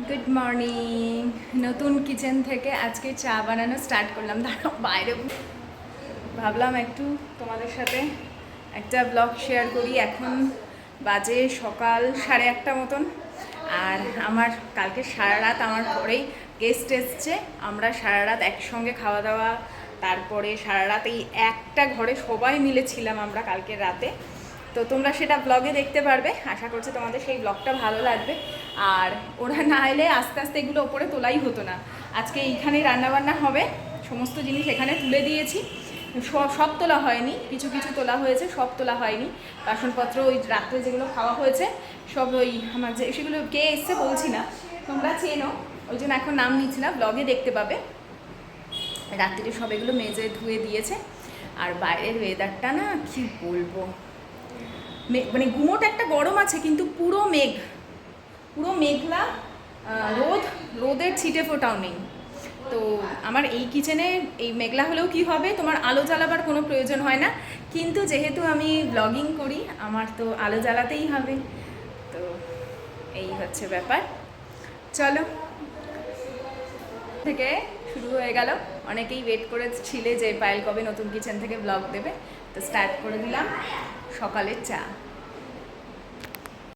Good morning. নতুন kitchen থেকে আজকে চা বানানো স্টার্ট করলাম। দাঁড়াও বাইরে ভাবলাম একটু তোমাদের সাথে একটা ব্লগ শেয়ার করি। এখন বাজে সকাল 1:30 মতন। আর আমার কালকে সারা রাত আমার পরেই গেস্ট এসছে। আমরা সারা রাত একসঙ্গে খাওয়া দাওয়া, তারপরে সারা রাত এই একটা ঘরে সবাই মিলে ছিলাম আমরা কালকে রাতে। তো তোমরা সেটা ব্লগে দেখতে পারবে। আশা করছি তোমাদের সেই ব্লগটা ভালো লাগবে। আর ওরা না এলে আস্তে আস্তে এগুলো ওপরে তোলাই হতো না। আজকে এইখানেই রান্নাবান্না হবে, সমস্ত জিনিস এখানে তুলে দিয়েছি। সব তোলা হয়নি, কিছু কিছু তোলা হয়েছে, সব তোলা হয়নি। বাসনপত্র ওই রাত্রে যেগুলো খাওয়া হয়েছে সব ওই আমার যে সেগুলো কে এসছে বলছি না, তোমরা চেনো, ওই জন্য এখন নাম নিচ্ছি না, ব্লগে দেখতে পাবে। রাত্রিরে সব এগুলো মেজে ধুয়ে দিয়েছে। আর বাইরের ওয়েদারটা না কি বলবো, মানে গুমোট একটা গরম আছে, কিন্তু পুরো মেঘ, পুরো মেঘলা। রোদের ছিটে ফোটাও নেই। তো আমার এই কিচেনে এই মেঘলা হলেও কি হবে, তোমার আলো জ্বালাবার কোনো প্রয়োজন হয় না। কিন্তু যেহেতু আমি ব্লগিং করি, আমার তো আলো জ্বালাতেই হবে। তো এই হচ্ছে ব্যাপার। চলো, থেকে শুরু হয়ে গেল। অনেকেই ওয়েট করেছিলে যে পায়েল কবে নতুন কিচেন থেকে ব্লগ দেবে। তো স্টার্ট করে দিলাম সকালের চা।